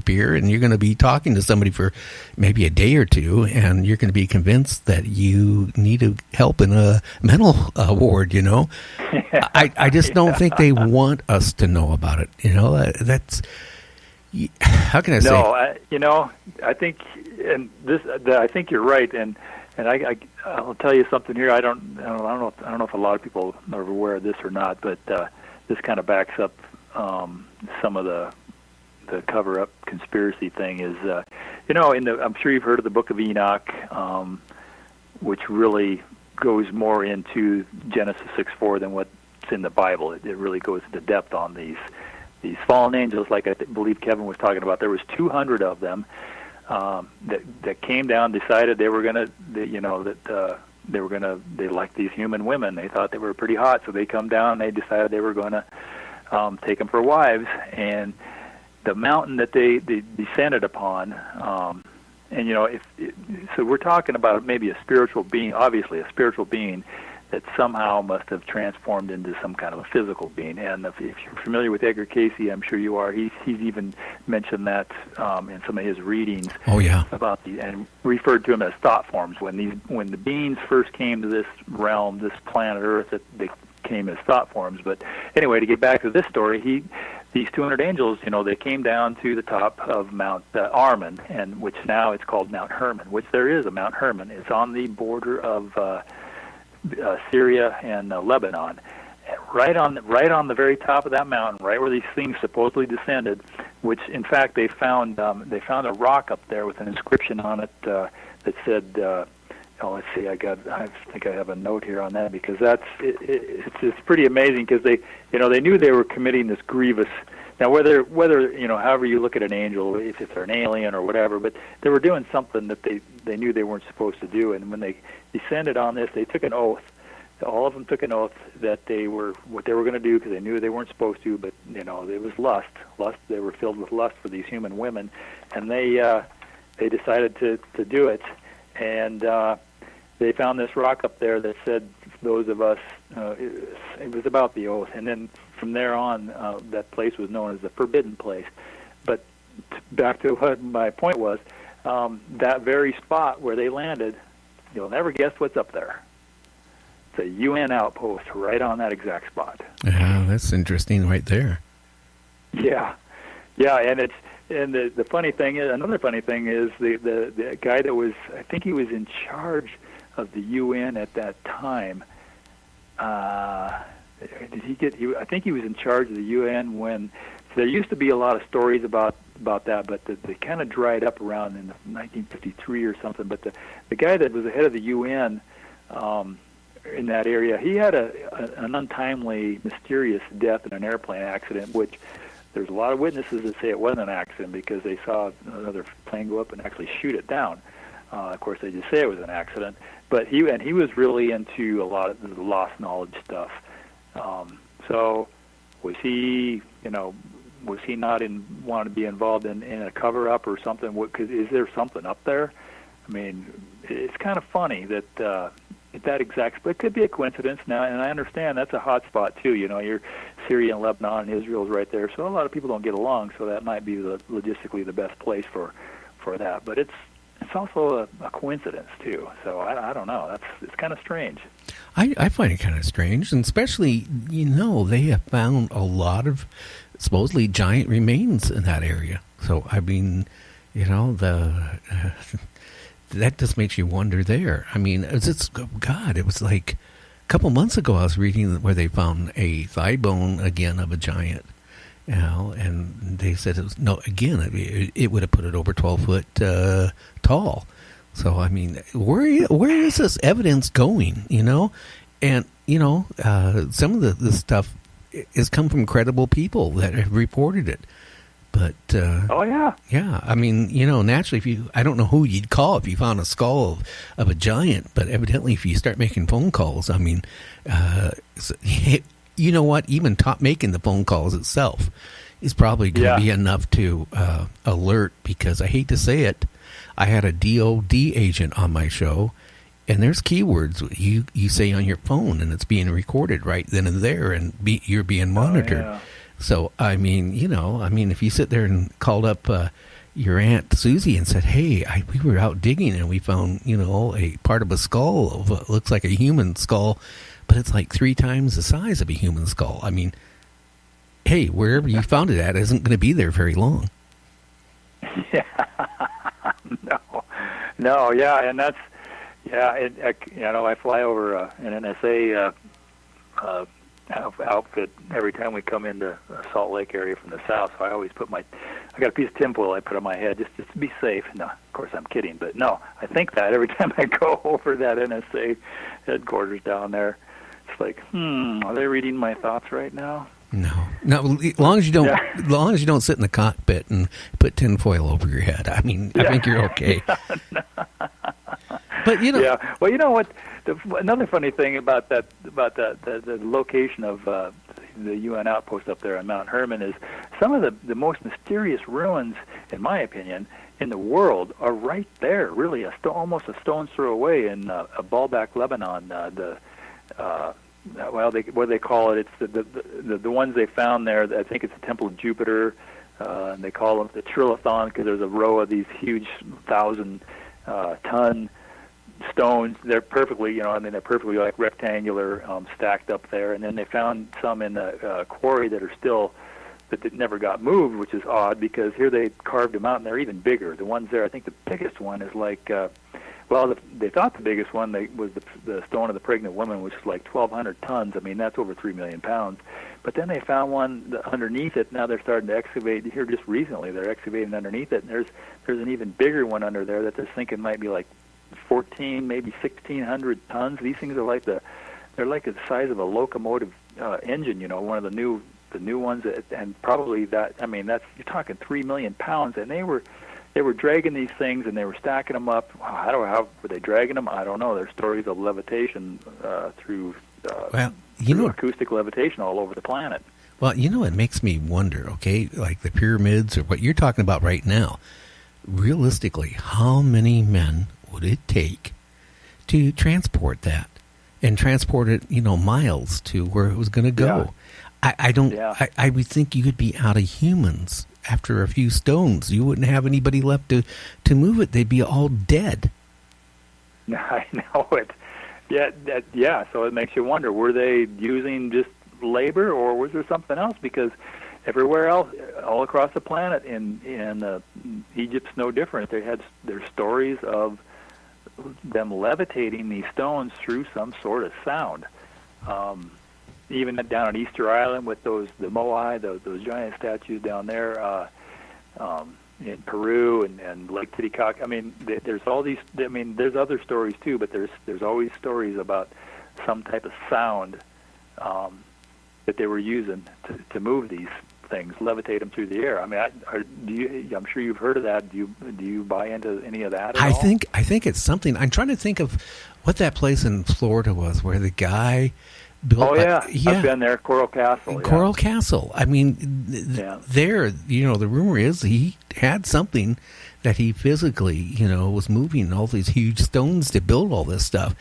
disappear, and you're going to be talking to somebody for maybe a day or two, and you're going to be convinced that you need help in a mental ward, I just don't think they want us to know about it. That's, how can I say? No, I think, and I think you're right, and I'll tell you something here. I don't know if a lot of people are aware of this or not, but this kind of backs up some of the cover-up conspiracy thing. Is I'm sure you've heard of the Book of Enoch, which really goes more into Genesis 6:4 than what's in the Bible. It really goes into depth on these fallen angels, like I believe Kevin was talking about. There was 200 of them that came down, decided they were gonna, they liked these human women. They thought they were pretty hot, so they come down. And they decided they were going to take them for wives. And the mountain that they descended upon, so we're talking about maybe a spiritual being, obviously a spiritual being that somehow must have transformed into some kind of a physical being. And if you're familiar with Edgar Cayce, I'm sure you are. He's even mentioned that in some of his readings. Oh yeah. About and referred to them as thought forms. When the beings first came to this realm, this planet Earth, they came as thought forms. But anyway, to get back to this story, these 200 angels, they came down to the top of Mount Armon, and which now it's called Mount Hermon. Which there is a Mount Hermon. It's on the border of Syria and Lebanon, right on the very top of that mountain, right where these things supposedly descended. Which, in fact, they found a rock up there with an inscription on it that said, let's see, I think I have a note here on that, because it's pretty amazing, because they knew they were committing this grievous. Now, whether however you look at an angel, if they're an alien or whatever, but they were doing something that they knew they weren't supposed to do. And when they descended on this, they took an oath. All of them took an oath that what they were going to do, because they knew they weren't supposed to. But it was lust. They were filled with lust for these human women, and they decided to do it. And they found this rock up there that said, "Those of us." It was about the oath, and then from there on, that place was known as the Forbidden Place. But back to what my point was, that very spot where they landed, you'll never guess what's up there. It's a UN outpost right on that exact spot. Yeah, that's interesting right there. Yeah, and the funny thing is, another funny thing is the guy that was, I think he was in charge of the UN at that time. I think he was in charge of the UN when. So there used to be a lot of stories about that, but they kind of dried up around in 1953 or something. But the guy that was the head of the UN in that area, he had an untimely, mysterious death in an airplane accident, which there's a lot of witnesses that say it wasn't an accident because they saw another plane go up and actually shoot it down. Of course, they just say it was an accident. But he was really into a lot of the lost knowledge stuff. So was he not wanting to be involved in a cover-up or something? Is there something up there? I mean, it's kind of funny that that exact, but it could be a coincidence now, and I understand that's a hot spot too. You're Syria and Lebanon and Israel's right there, so a lot of people don't get along, so that might be logistically the best place for that. But it's also a coincidence too. So I don't know. It's kind of strange. I find it kind of strange, and especially they have found a lot of supposedly giant remains in that area. So I mean, that just makes you wonder there. I mean, it was like a couple months ago I was reading where they found a thigh bone again of a giant, and they said it would have put it over 12 foot tall. So I mean, where is this evidence going? And some of the stuff has come from credible people that have reported it. But yeah. I mean, naturally, I don't know who you'd call if you found a skull of a giant. But evidently, if you start making phone calls, I mean, you know what? Even making the phone calls itself is probably going to be enough to alert. Because I hate to say it, I had a DOD agent on my show, and there's keywords you say on your phone, and it's being recorded right then and there, and you're being monitored. So, I mean, if you sit there and called up your Aunt Susie and said, hey, we were out digging and we found, a part of a skull of what looks like a human skull, but it's like 3 times the size of a human skull. I mean, hey, wherever you found it at isn't going to be there very long. Yeah. No, yeah, and that's, I fly over an NSA outfit every time we come into Salt Lake area from the south. So I always I got a piece of tinfoil I put on my head just to be safe. No, of course I'm kidding, but no, I think that every time I go over that NSA headquarters down there, it's like, are they reading my thoughts right now? No. As long as you don't, as long as you don't sit in the cockpit and put tinfoil over your head. I mean, I think you're okay. But yeah. Well, you know what? Another funny thing about the location of the UN outpost up there on Mount Herman is some of the most mysterious ruins, in my opinion, in the world are right there. Really, almost a stone's throw away in Baalbek, Lebanon. What they call it? It's the ones they found there. I think it's the Temple of Jupiter, and they call them the Trilithon because there's a row of these huge 1,000-ton stones. They're perfectly, they're perfectly like rectangular, stacked up there. And then they found some in the quarry that never got moved, which is odd because here they carved them out and they're even bigger. The ones there, I think the biggest one is like. They thought the biggest one was the stone of the pregnant woman, which is like 1,200 tons. I mean, that's over 3 million pounds. But then they found one underneath it. Now they're starting to excavate here just recently. They're excavating underneath it, and there's an even bigger one under there that they're thinking might be like 14, maybe 1,600 tons. These things are they're like the size of a locomotive engine. One of the new ones, and probably that. I mean, you're talking 3 million pounds, and they were dragging these things and they were stacking them up. I don't know how were they dragging them. I don't know. There's stories of levitation through acoustic levitation all over the planet. Well, it makes me wonder. Okay, like the pyramids or what you're talking about right now. Realistically, how many men would it take to transport that and transport it, miles to where it was going to go? Yeah. I don't. Yeah. I would think you could be out of humans. After a few stones, you wouldn't have anybody left to move it. They'd be all dead. I know it. Yeah. So it makes you wonder: were they using just labor, or was there something else? Because everywhere else, all across the planet, in Egypt's no different. There's stories of them levitating these stones through some sort of sound. Even down on Easter Island with the moai, those giant statues down there in Peru and Lake Titicaca. I mean, there's all these. I mean, there's other stories too, but there's always stories about some type of sound that they were using to move these things, levitate them through the air. I mean, I'm sure you've heard of that. Do you buy into any of that at all? I think it's something. I'm trying to think of what that place in Florida was where the guy. I've been there, Coral Castle. Coral Castle. I mean, there, the rumor is he had something that he physically, was moving all these huge stones to build all this stuff.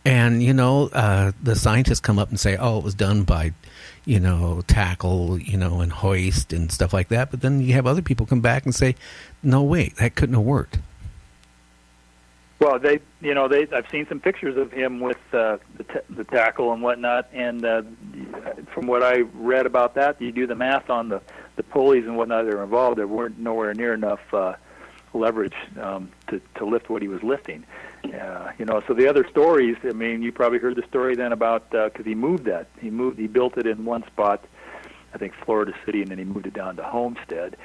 And, the scientists come up and say, oh, it was done by, tackle, and hoist and stuff like that. But then you have other people come back and say, no, wait, that couldn't have worked. Well, I've seen some pictures of him with the tackle and whatnot, and from what I read about that, you do the math on the pulleys and whatnot that are involved. There weren't nowhere near enough leverage to lift what he was lifting. So the other stories. I mean, you probably heard the story then about because he moved that. He built it in one spot, I think Florida City, and then he moved it down to Homestead,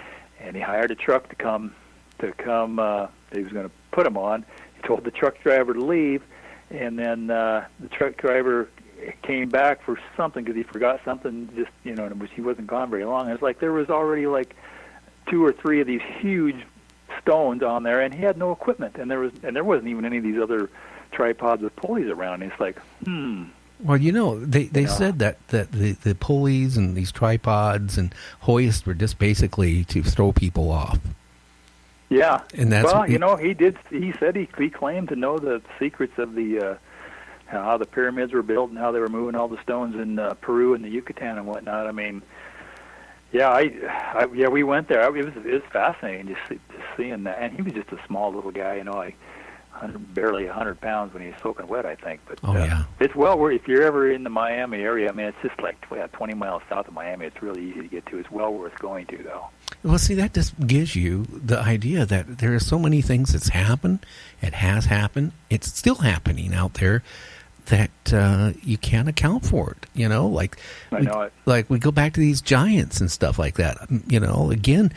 and he hired a truck to come. He was going to put him on. He told the truck driver to leave, and then the truck driver came back for something because he forgot something. Just he wasn't gone very long. It's like there was already like 2 or 3 of these huge stones on there, and he had no equipment, and there wasn't even any of these other tripods with pulleys around. And it's like, Well, they said that the pulleys and these tripods and hoists were just basically to throw people off. Yeah, and that's he did. He said he claimed to know the secrets of how the pyramids were built and how they were moving all the stones in Peru and the Yucatan and whatnot. I mean, Yeah, we went there. It was fascinating just seeing that. And he was just a small little guy, like barely 100 pounds when he was soaking wet, I think. But yeah, it's well worth. If you're ever in the Miami area, I mean, it's just like 20 miles south of Miami. It's really easy to get to. It's well worth going to, though. Well, see, that just gives you the idea that there are so many things that's happened. It has happened. It's still happening out there that you can't account for it. Like I know it. Like we go back to these giants and stuff like that. Again,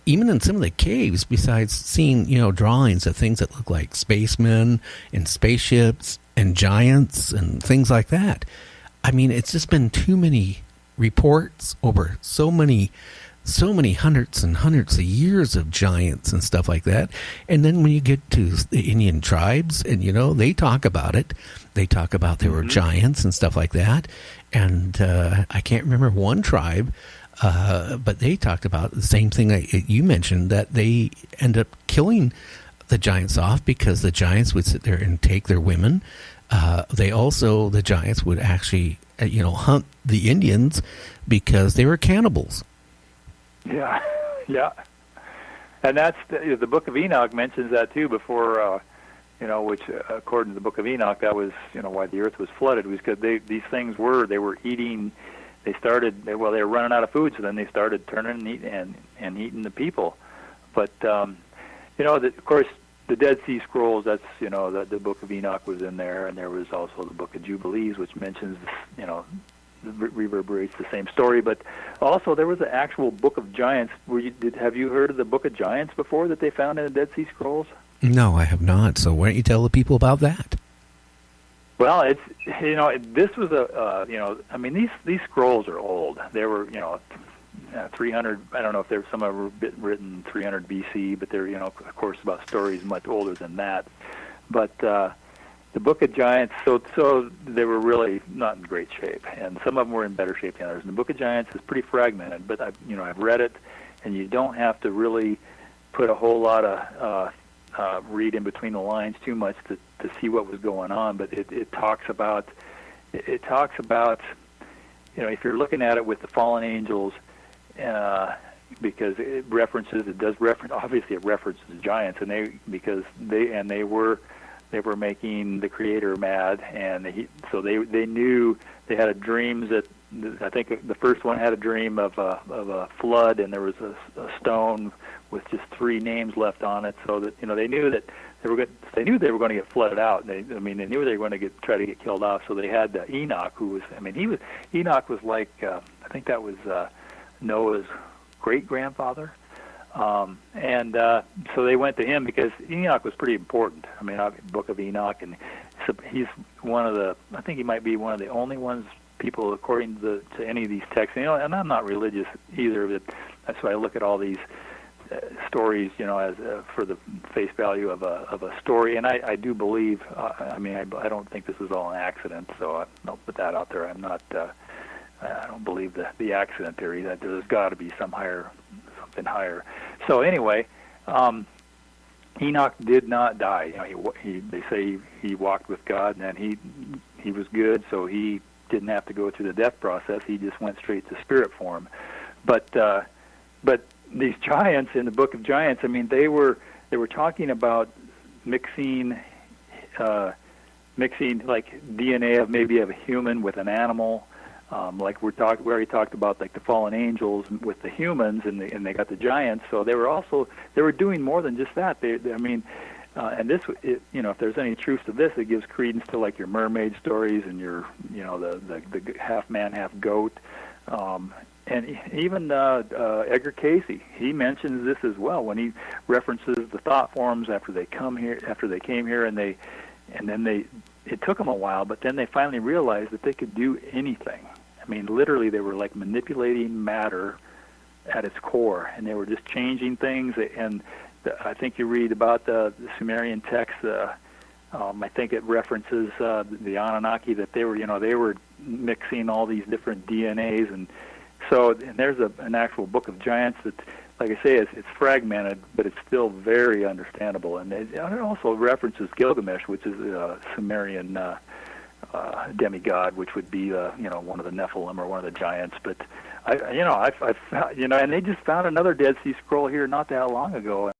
even in some of the caves, besides seeing drawings of things that look like spacemen and spaceships and giants and things like that. I mean, it's just been too many reports over so many hundreds and hundreds of years of giants and stuff like that. And then when you get to the Indian tribes, and they talk about it. They talk about there were giants and stuff like that. And I can't remember one tribe, but they talked about the same thing that you mentioned, that they end up killing the giants off because the giants would sit there and take their women. The giants would actually, hunt the Indians because they were cannibals. Yeah, yeah, and that's the Book of Enoch mentions that too. Before, which according to the Book of Enoch, that was why the earth was flooded, was because these things they were eating. They were running out of food, so then they started turning and eating the people. But of course, the Dead Sea Scrolls. That's the Book of Enoch was in there, and there was also the Book of Jubilees, which mentions reverberates the same story. But also there was an actual Book of Giants. Have you heard of the Book of Giants before that they found in the Dead Sea Scrolls? No, I have not. So why don't you tell the people about that? Well, it's this was I mean these scrolls are old. They were 300. I don't know if some were written 300 BC, but they're of course about stories much older than that. But the Book of Giants, so they were really not in great shape, and some of them were in better shape than others. And the Book of Giants is pretty fragmented, but I've read it, and you don't have to really put a whole lot of read in between the lines too much to see what was going on. But it talks about if you're looking at it with the fallen angels, because it does reference obviously it references giants, and they were making the Creator mad, and so they knew they had a dream that I think the first one had a dream of a flood, and there was a stone with just 3 names left on it, so that they knew that they knew they were going to get flooded out. And they knew they were going to try to get killed off. So they had Enoch, Enoch was like I think that was Noah's great grandfather. And so they went to him because Enoch was pretty important. I mean, Book of Enoch, and so he's I think he might be one of the only people, according to any of these texts. And I'm not religious either, but that's why I look at all these stories, as for the face value of a story. And I do believe. I don't think this is all an accident. So I'll put that out there. I don't believe the accident theory that there's got to be something higher. So anyway, Enoch did not die. They say he walked with God, and he was good, so he didn't have to go through the death process. He just went straight to spirit form. But these giants in the Book of Giants, they were talking about mixing like DNA of maybe of a human with an animal. Like we already talked about, like the fallen angels with the humans, and they got the giants. So they were doing more than just that. And this, if there's any truth to this, it gives credence to like your mermaid stories and your, the half man, half goat, and even Edgar Cayce. He mentions this as well when he references the thought forms after they came here, and it took them a while, but then they finally realized that they could do anything. Literally, they were like manipulating matter at its core, and they were just changing things. And I think you read about the Sumerian text. I think it references the Anunnaki, that they were mixing all these different DNAs, and there's an actual Book of Giants that, like I say, it's fragmented, but it's still very understandable. And it also references Gilgamesh, which is a Sumerian demigod, which would be one of the Nephilim or one of the giants. But I and they just found another Dead Sea Scroll here not that long ago.